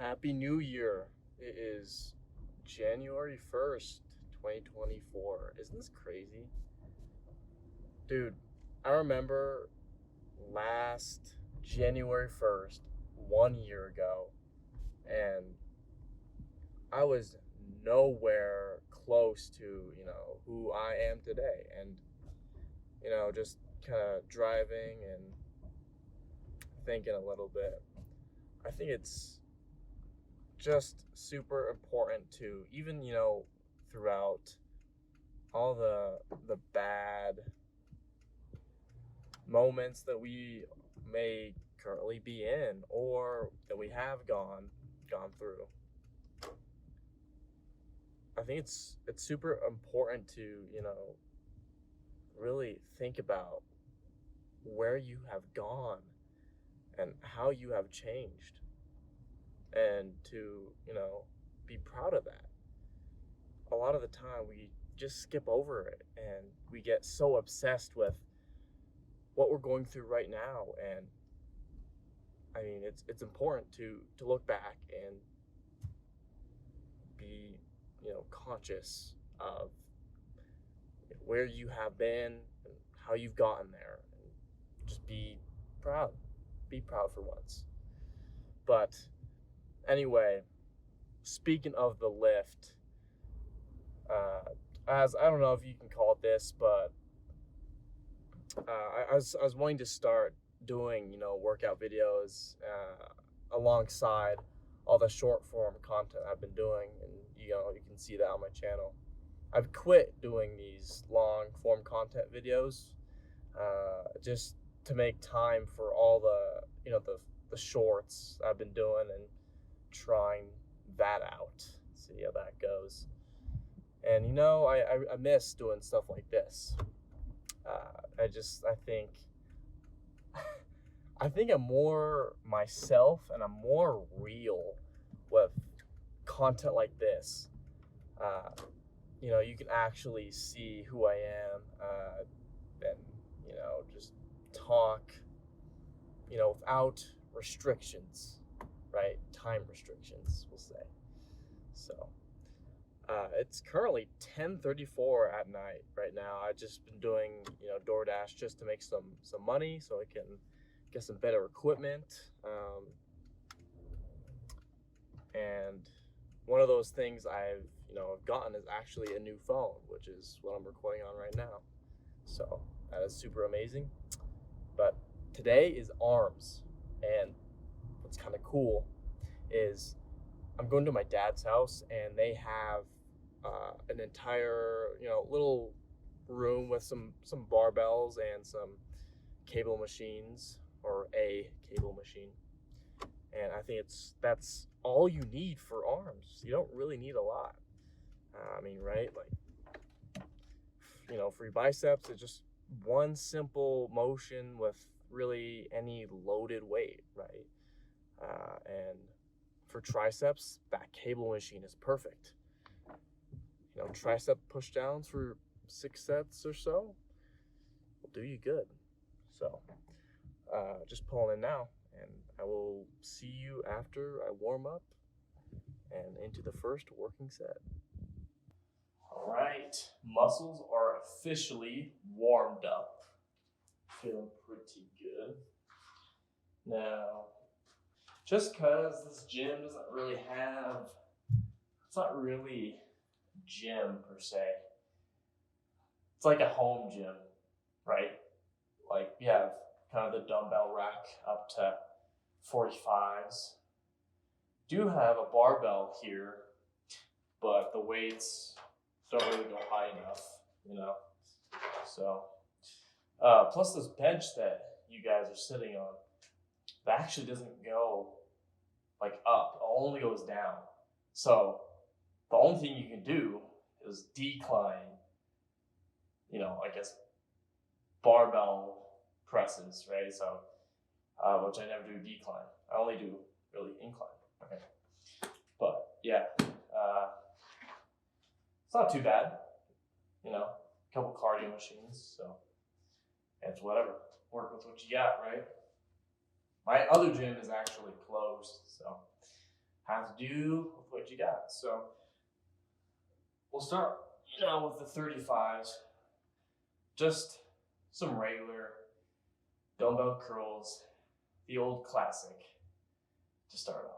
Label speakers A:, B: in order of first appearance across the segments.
A: Happy New Year. It is January 1st, 2024. Isn't this crazy? Dude, I remember last January 1st, 1 year ago, and I was nowhere close to, who I am today. And, just kind of driving and thinking a little bit. I think it's just super important to even throughout all the bad moments that we may currently be in or that we have gone through. I think it's super important to really think about where you have gone and how you have changed, and to be proud of that. A lot of the time we just skip over it and we get so obsessed with what we're going through right now. And I mean, it's important to look back and be conscious of where you have been and how you've gotten there, and just proud be proud for once. But anyway, speaking of the lift, as I don't know if you can call it this, but I was wanting to start doing workout videos alongside all the short form content I've been doing, and you can see that on my channel. I've quit doing these long form content videos just to make time for all the the shorts I've been doing, and trying that out, see how that goes. And I miss doing stuff like this. I think I think I'm more myself and I'm more real with content like this. Uh, you can actually see who I am, and just talk, without restrictions, right? Time restrictions, we'll say. So it's currently 10:34 at night right now. I've just been doing DoorDash just to make some money so I can get some better equipment. And one of those things I've gotten is actually a new phone, which is what I'm recording on right now. So that is super amazing. But today is arms, and what's kind of cool is I'm going to my dad's house, and they have an entire little room with some barbells and some cable machines, or a cable machine. And I think that's all you need for arms. You don't really need a lot. I mean, right? Like, for your biceps, it's just one simple motion with really any loaded weight, right? And for triceps, that cable machine is perfect. Tricep push downs for 6 sets or so will do you good. So, just pulling in now, and I will see you after I warm up and into the first working set. All right, muscles are officially warmed up. Feeling pretty good. Now, just because this gym doesn't really have, it's not really gym per se. It's like a home gym, right? Like you have kind of the dumbbell rack up to 45s. Do have a barbell here, but the weights don't really go high enough. So, plus this bench that you guys are sitting on, that actually doesn't go like up, it only goes down. So the only thing you can do is decline, I guess, barbell presses, right? So, which I never do decline. I only do really incline. Okay. But yeah, it's not too bad. A couple cardio machines, so it's whatever. Work with what you got, right? My other gym is actually closed, so have to do with what you got. So we'll start, with the 35s. Just some regular dumbbell curls, the old classic to start off.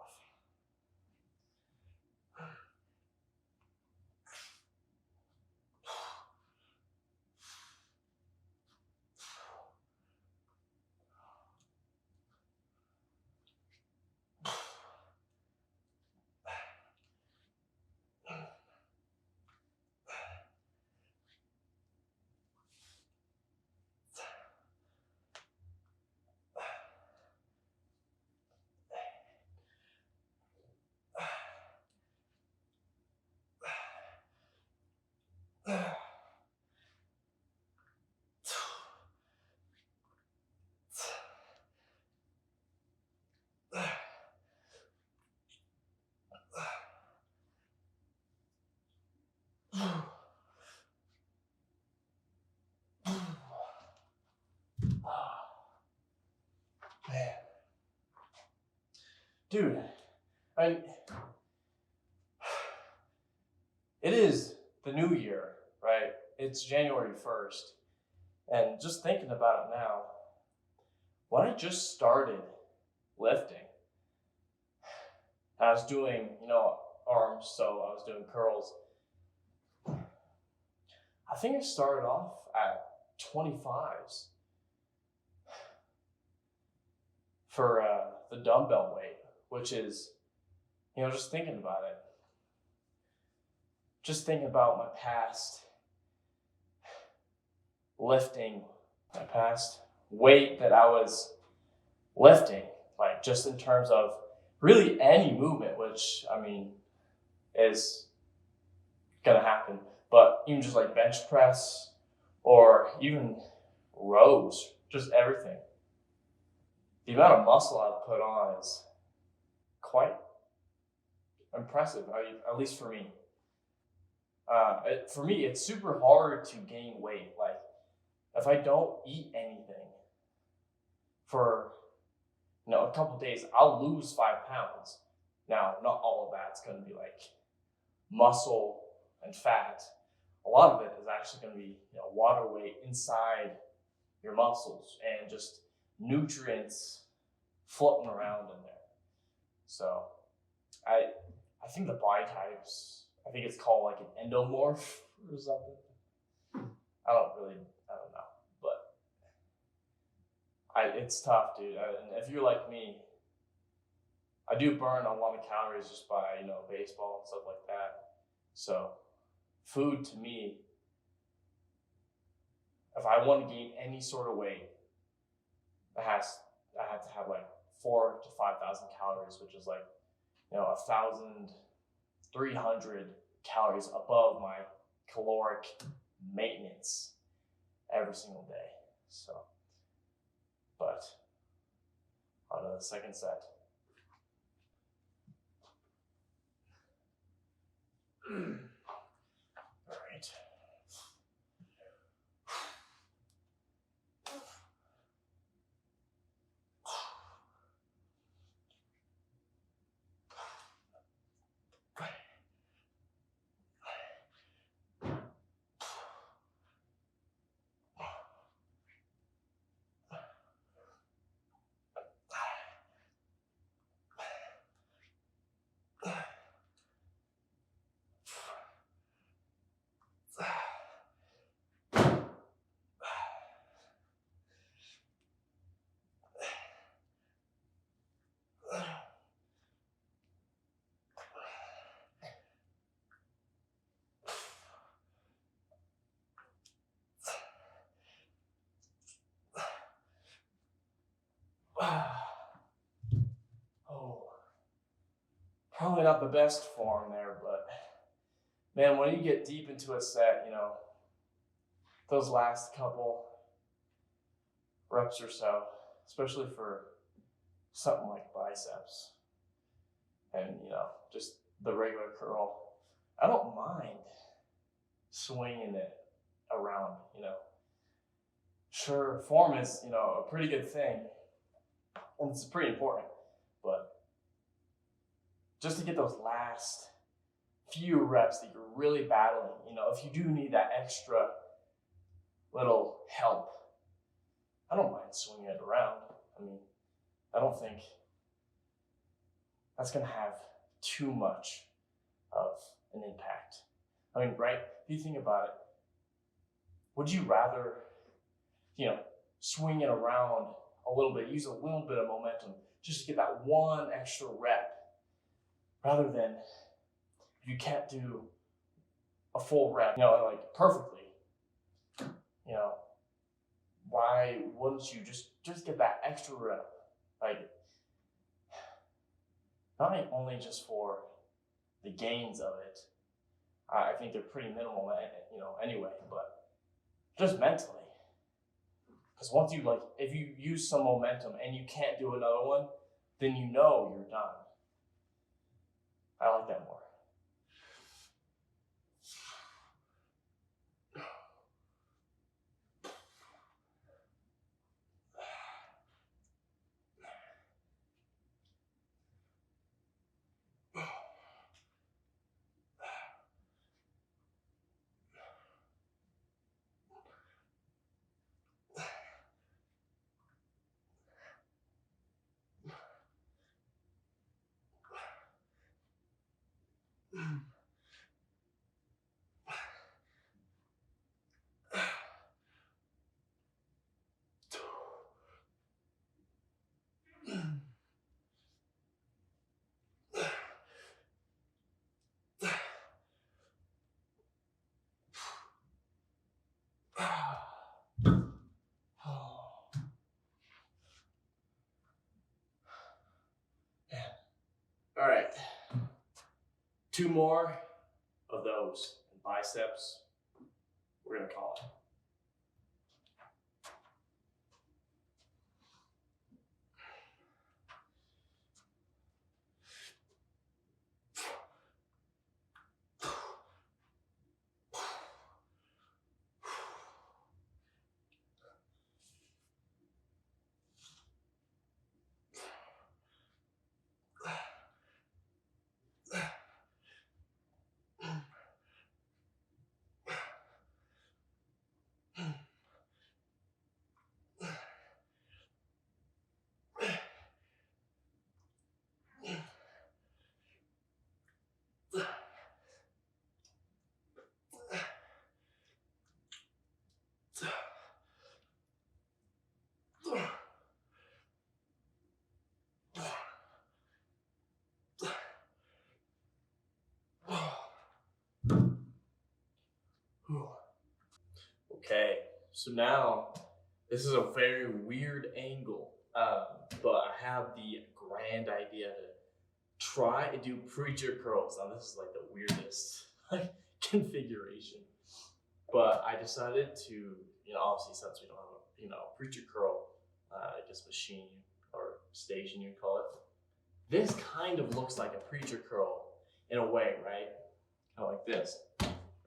A: Man. Dude, it is the new year, right? It's January 1st. And just thinking about it now, when I just started lifting, I was doing, arms, so I was doing curls. I think I started off at 25s for the dumbbell weight, which is, just thinking about it. Just thinking about my past lifting, my past weight that I was lifting, like just in terms of really any movement, which is gonna happen. But even just like bench press or even rows, just everything. The amount of muscle I've put on is quite impressive, at least for me. For me, it's super hard to gain weight. Like, if I don't eat anything for a couple days, I'll lose 5 pounds. Now, not all of that's going to be like muscle and fat. A lot of it is actually going to be water weight inside your muscles and just nutrients floating around in there. So I think the body types, I think it's called like an endomorph or something. I don't know, but it's tough, dude. And if you're like me, I do burn a lot of calories just by baseball and stuff like that. So food to me, if I want to gain any sort of weight, I have to have like 4,000 to 5,000 calories, which is like 1,300 calories above my caloric maintenance every single day. So, but on to the second set. All right. Oh, probably not the best form there, but man, when you get deep into a set, those last couple reps or so, especially for something like biceps and just the regular curl, I don't mind swinging it around. Sure, form is a pretty good thing, and it's pretty important, but just to get those last few reps that you're really battling. You know, if you do need that extra little help, I don't mind swinging it around. I mean, I don't think that's going to have too much of an impact. I mean, right? If you think about it, would you rather, you know, swing it around a little bit, use a little bit of momentum just to get that one extra rep, rather than if you can't do a full rep, you know, like perfectly, you know, why wouldn't you just get that extra rep? Like, not only just for the gains of it, I think they're pretty minimal, you know, anyway, but just mentally. Because once you, like, if you use some momentum and you can't do another one, then you know you're done. I like that more. All right, 2 more of those biceps. We're gonna call it. Okay, so now this is a very weird angle, but I have the grand idea to try and do preacher curls. Now this is like the weirdest configuration, but I decided to, you know, obviously since we don't have a, you know, preacher curl, I guess machine or station you'd call it. This kind of looks like a preacher curl in a way, right? Kind of like this.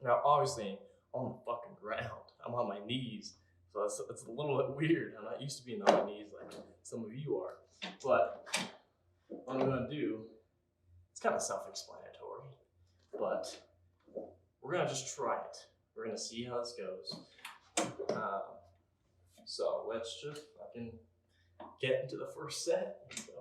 A: Now, obviously, on the fucking ground, I'm on my knees, so it's a little bit weird. I'm not used to being on my knees like some of you are. But what I'm gonna do, it's kind of self-explanatory, but we're gonna just try it. We're gonna see how this goes. So let's just fucking get into the first set. So.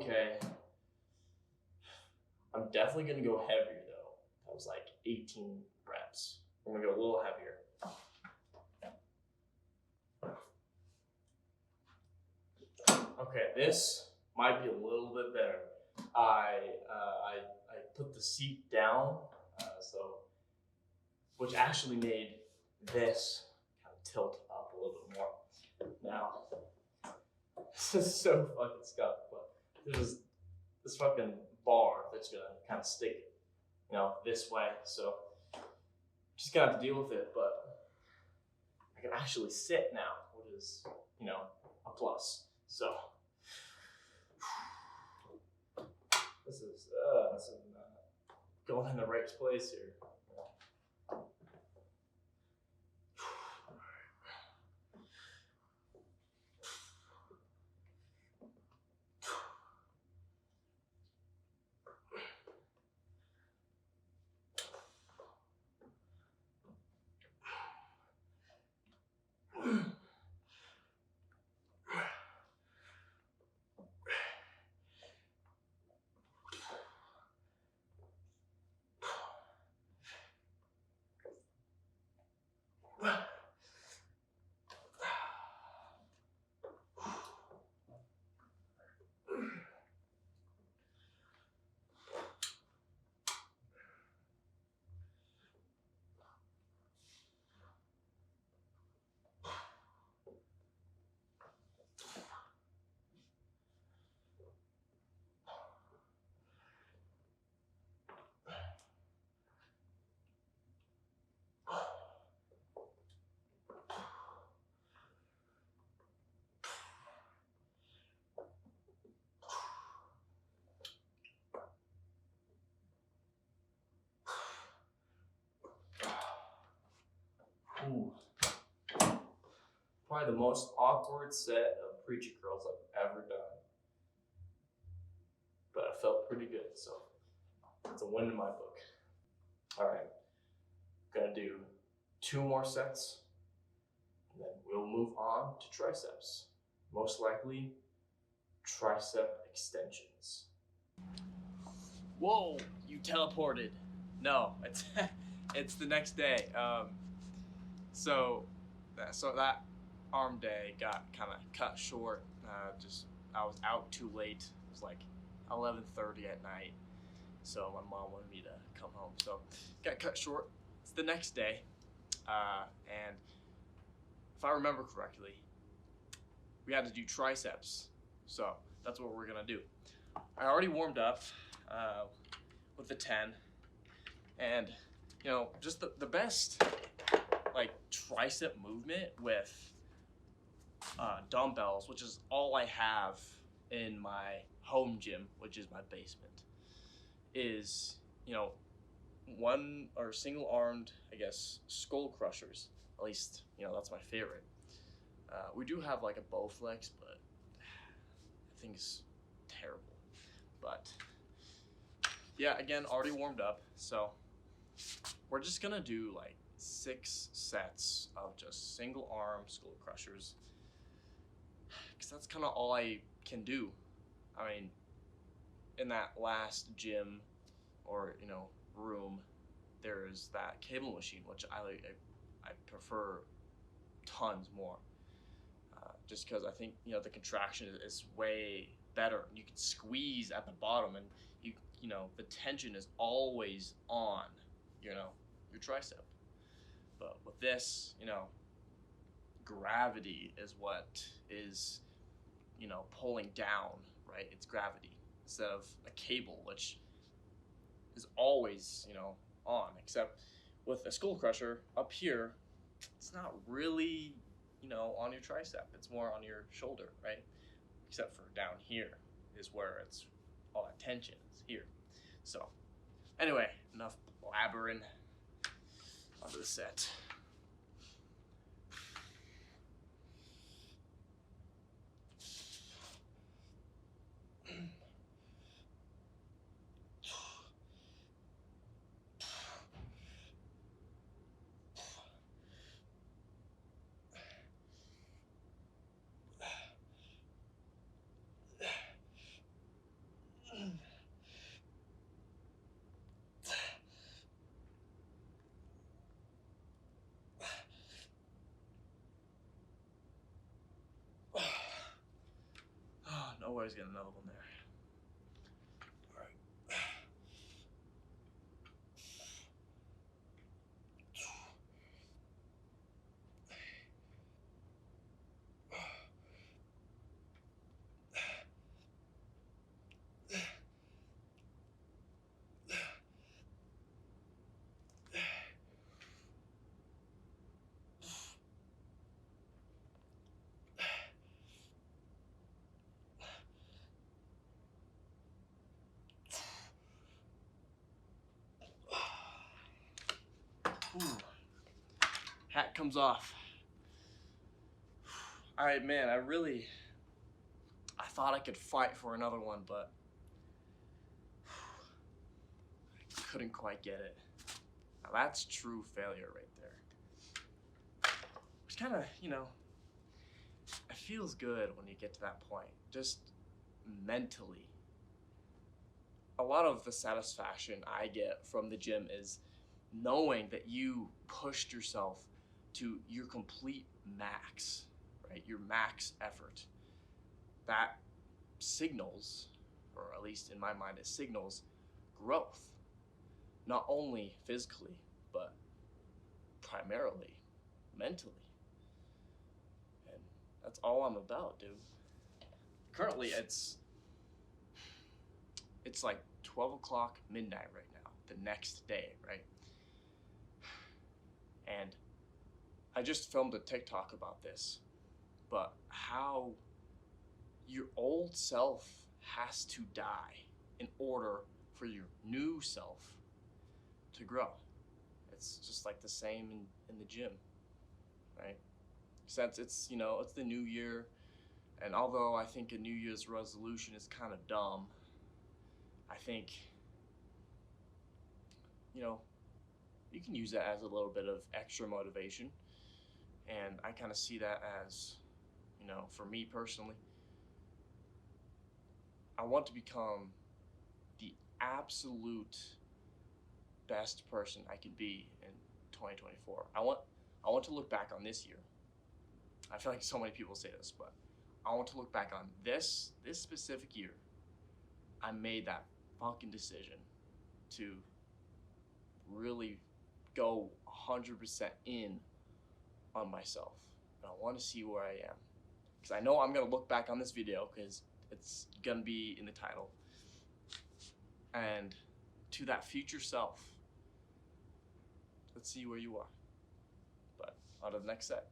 A: okay. I'm definitely gonna go heavier though. That was like 18 reps. I'm gonna go a little heavier. Okay, this might be a little bit better. I put the seat down, which actually made this kind of tilt up a little bit more. Now, this is so fucking scuffed, but there's this fucking bar that's gonna kind of stick it, this way. So just gonna have to deal with it, but I can actually sit now, which is, a plus. So this is not going in the right place here. Ooh. Probably the most awkward set of preacher curls I've ever done. But I felt pretty good, so it's a win in my book. All right, gonna do 2 more sets, and then we'll move on to triceps. Most likely, tricep extensions. Whoa, you teleported. No, it's it's the next day. So that arm day got kind of cut short. I was out too late. It was like 11:30 at night. So my mom wanted me to come home. So got cut short. It's the next day, and if I remember correctly, we had to do triceps. So that's what we're gonna do. I already warmed up with the 10, and just the best like tricep movement with dumbbells, which is all I have in my home gym, which is my basement, is one or single armed, I guess, skull crushers. At least that's my favorite. We do have like a Bowflex, but I think it's terrible. But yeah, again, already warmed up, so we're just gonna do like 6 sets of just single arm skull crushers, because that's kind of all I can do. I mean, in that last gym or room, there's that cable machine, which I prefer tons more, just because I think the contraction is way better. You can squeeze at the bottom, and the tension is always on your tricep. But with this, gravity is what is pulling down, right? It's gravity instead of a cable, which is always on. Except with a skull crusher up here, it's not really on your tricep. It's more on your shoulder, right? Except for down here is where it's all that tension is here. So anyway, enough blabbering. Onto the set. always get another one there. All right. Ooh. Hat comes off. All right, man, I thought I could fight for another one, but I couldn't quite get it. Now that's true failure right there. Which kind of, it feels good when you get to that point, just mentally. A lot of the satisfaction I get from the gym is knowing that you pushed yourself to your complete max, right? Your max effort. That signals, or at least in my mind, it signals growth. Not only physically, but primarily mentally. And that's all I'm about, dude. Currently, it's like 12 o'clock midnight right now, the next day, right? And I just filmed a TikTok about this, but how your old self has to die in order for your new self to grow. It's just like the same in the gym, right? Since it's the new year, and although I think a New Year's resolution is kind of dumb, I think you can use that as a little bit of extra motivation, and I kind of see that as, for me personally, I want to become the absolute best person I can be in 2024. I want to look back on this year. I feel like so many people say this, but I want to look back on this specific year. I made that fucking decision to really go 100% in on myself. And I want to see where I am. Because I know I'm going to look back on this video because it's going to be in the title. And to that future self, let's see where you are. But on to the next set.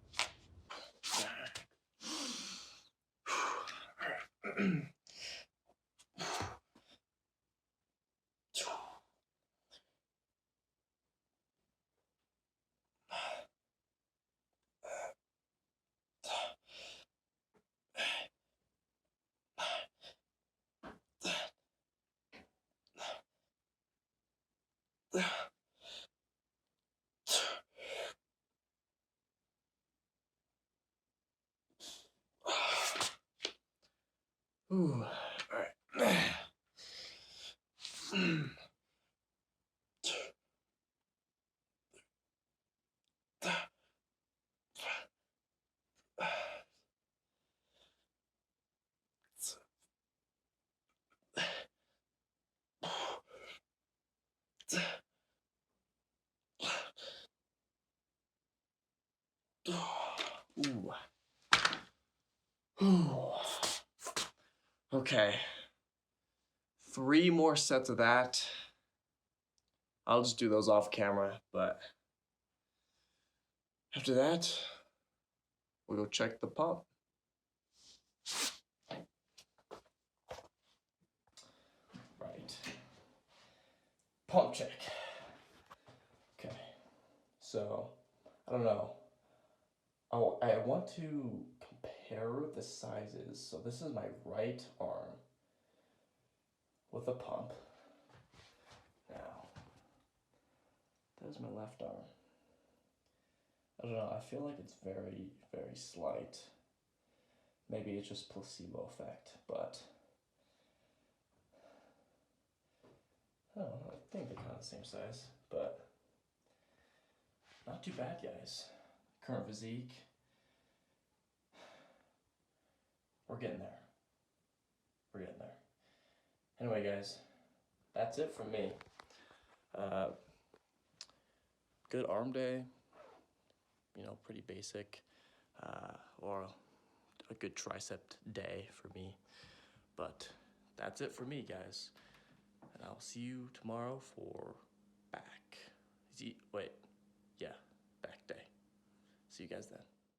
A: Ooh, all right. Ooh. Ooh. Okay. 3 more sets of that. I'll just do those off camera, but after that, we'll go check the pump. Right. Pump check. Okay. So, I don't know. Oh, I want to compare the sizes. So this is my right arm with a pump. Now, there's my left arm. I don't know, I feel like it's very, very slight. Maybe it's just placebo effect, but I don't know, I think they're kind of the same size, but not too bad, guys. Current physique, we're getting there. We're getting there. Anyway, guys, that's it from me. Good arm day, you know, pretty basic, or a good tricep day for me. But that's it for me, guys. And I'll see you tomorrow for back. Back day. See you guys then.